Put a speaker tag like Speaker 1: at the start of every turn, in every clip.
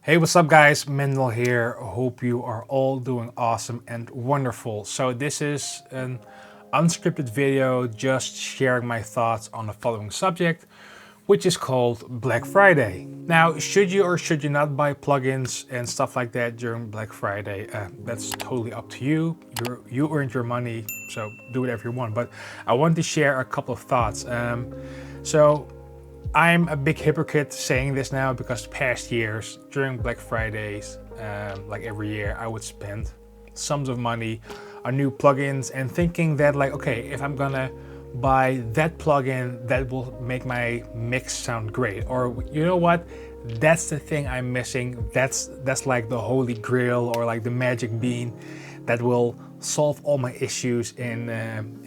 Speaker 1: Hey, what's up guys? Mendel here. Hope you are all doing awesome and wonderful. So this is an unscripted video just sharing my thoughts on the following subject, which is called Black Friday. Now, should you or should you not buy plugins and stuff like that during Black Friday? That's totally up to you. You earned your money, so do whatever you want. But I want to share a couple of thoughts. So I'm a big hypocrite saying this now because past years during Black Fridays, like every year, I would spend sums of money on new plugins and thinking that like, okay, if I'm gonna buy that plugin, that will make my mix sound great. Or you know what? That's the thing I'm missing. That's like the holy grail or like the magic bean that will solve all my issues in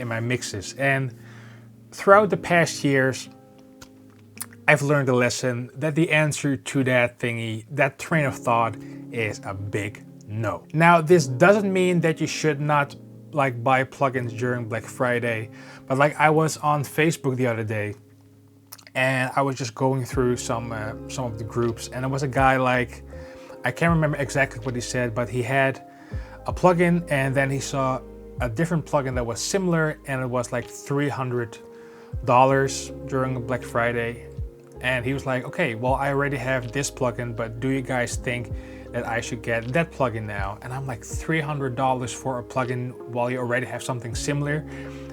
Speaker 1: my mixes. And throughout the past years, I've learned a lesson that the answer to that thingy, that train of thought, is a big no. Now, this doesn't mean that you should not like buy plugins during Black Friday, but like I was on Facebook the other day and I was just going through some of the groups, and there was a guy, like, I can't remember exactly what he said, but he had a plugin and then he saw a different plugin that was similar and it was like $300 during Black Friday. And he was like, okay, well, I already have this plugin, but do you guys think that I should get that plugin now? And I'm like, $300 for a plugin while you already have something similar?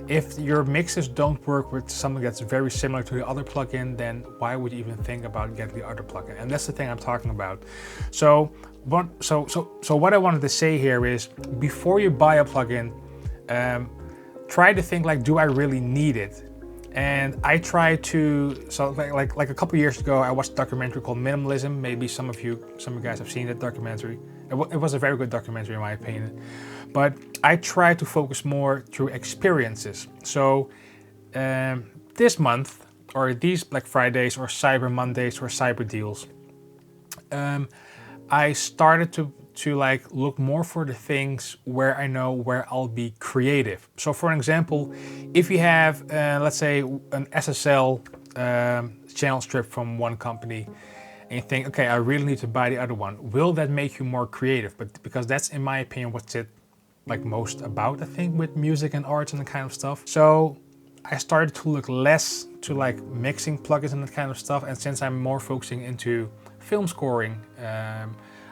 Speaker 1: If your mixes don't work with something that's very similar to the other plugin, then why would you even think about getting the other plugin? And that's the thing I'm talking about. So what I wanted to say here is, before you buy a plugin, try to think like, do I really need it? And I try to, so like a couple years ago, I watched a documentary called Minimalism. Maybe some of you guys have seen that documentary. It was a very good documentary in my opinion. But I try to focus more through experiences. So this month, or these Black Fridays, or Cyber Mondays, or Cyber Deals, I started to like look more for the things where I know where I'll be creative. So for an example, if you have, let's say, an SSL channel strip from one company, and you think, okay, I really need to buy the other one, will that make you more creative? But because that's, in my opinion, what's it like most about, I think, with music and arts and that kind of stuff. So I started to look less to like mixing plugins and that kind of stuff. And since I'm more focusing into film scoring,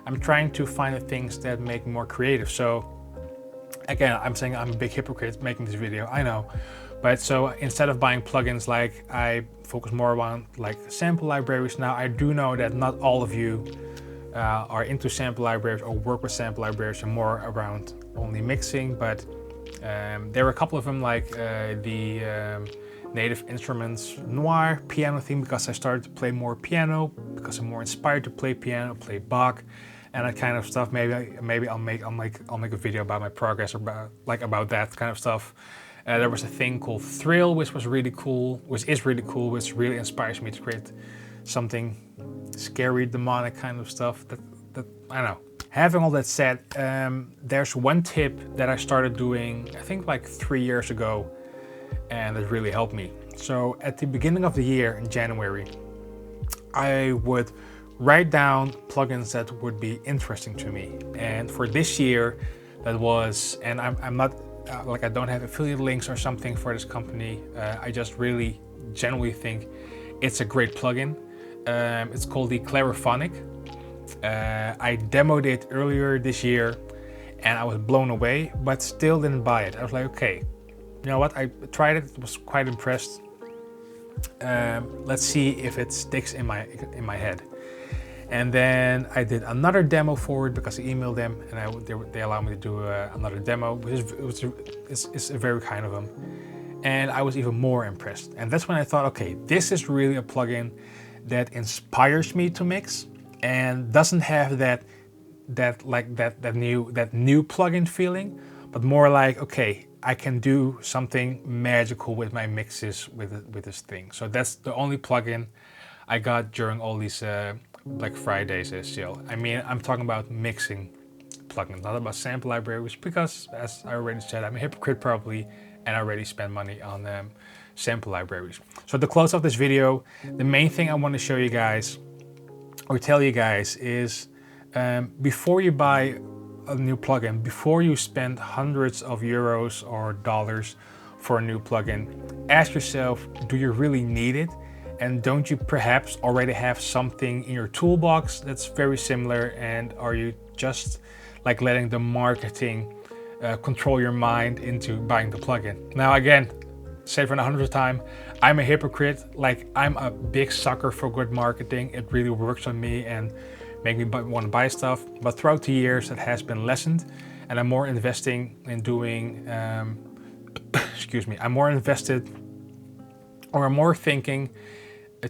Speaker 1: I'm trying to find the things that make me more creative. So again, I'm saying I'm a big hypocrite making this video, I know. But so instead of buying plugins, like, I focus more on like sample libraries. Now, I do know that not all of you are into sample libraries or work with sample libraries and more around only mixing, but there were a couple of them, like the Native Instruments Noir piano theme, because I started to play more piano, because I'm more inspired to play piano, play Bach, and that kind of stuff. Maybe I'll make a video about my progress, about that kind of stuff. There was a thing called Thrill, which is really cool, which really inspires me to create something scary, demonic kind of stuff. That I don't know. Having all that said, there's one tip that I started doing, I think like 3 years ago, and it really helped me. So at the beginning of the year, in January, I would write down plugins that would be interesting to me. And for this year, that was, and I'm not, like, I don't have affiliate links or something for this company. I just really genuinely think it's a great plugin. It's called the Clariphonic. I demoed it earlier this year and I was blown away, but still didn't buy it. I was like, okay, you know what, I tried it, was quite impressed. Let's see if it sticks in my head. And then I did another demo for it because I emailed them, and they allowed me to do another demo, which is very kind of them. And I was even more impressed. And that's when I thought, okay, this is really a plugin that inspires me to mix and doesn't have that new plugin feeling, but more like, okay, I can do something magical with my mixes with this thing. So that's the only plugin I got during all these Black Fridays sale. I mean, I'm talking about mixing plugins, not about sample libraries, because as I already said, I'm a hypocrite probably, and I already spend money on sample libraries. So to close off this video, the main thing I want to show you guys or tell you guys is before you buy a new plugin, before you spend hundreds of euros or dollars for a new plugin, ask yourself, do you really need it? And don't you perhaps already have something in your toolbox that's very similar, and are you just like letting the marketing control your mind into buying the plugin? Now again, say for the 100th time, I'm a hypocrite. Like, I'm a big sucker for good marketing. It really works on me and make me want to buy stuff. But throughout the years, it has been lessened, and I'm more investing in doing, excuse me, I'm more invested, or I'm more thinking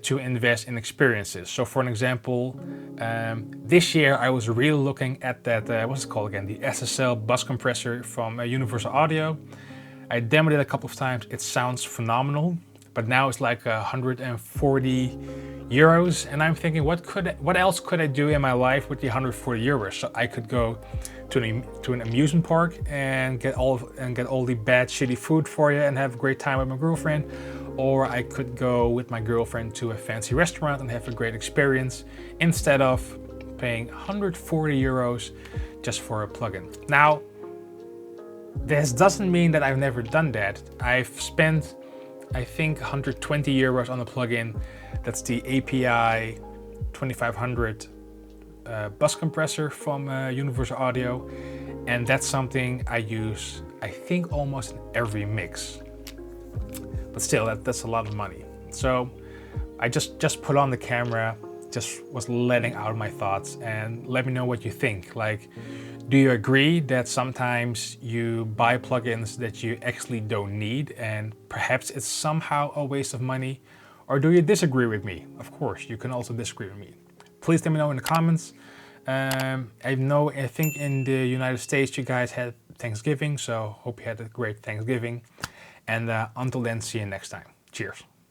Speaker 1: to invest in experiences. So for an example, this year I was really looking at that, what's it called again? The SSL bus compressor from Universal Audio. I demoed it a couple of times. It sounds phenomenal, but now it's like 140 euros. And I'm thinking, what else could I do in my life with the 140 euros? So I could go to an amusement park and get all the bad, shitty food for you and have a great time with my girlfriend. Or I could go with my girlfriend to a fancy restaurant and have a great experience instead of paying 140 euros just for a plugin. Now, this doesn't mean that I've never done that. I've spent, I think, 120 euros on a plugin. That's the API 2500 bus compressor from Universal Audio. And that's something I use, I think, almost in every mix. But still, that's a lot of money. So I just put on the camera, just was letting out my thoughts, and let me know what you think. Like, do you agree that sometimes you buy plugins that you actually don't need and perhaps it's somehow a waste of money? Or do you disagree with me? Of course, you can also disagree with me. Please let me know in the comments. I think in the United States you guys had Thanksgiving, so hope you had a great Thanksgiving. And until then, see you next time. Cheers.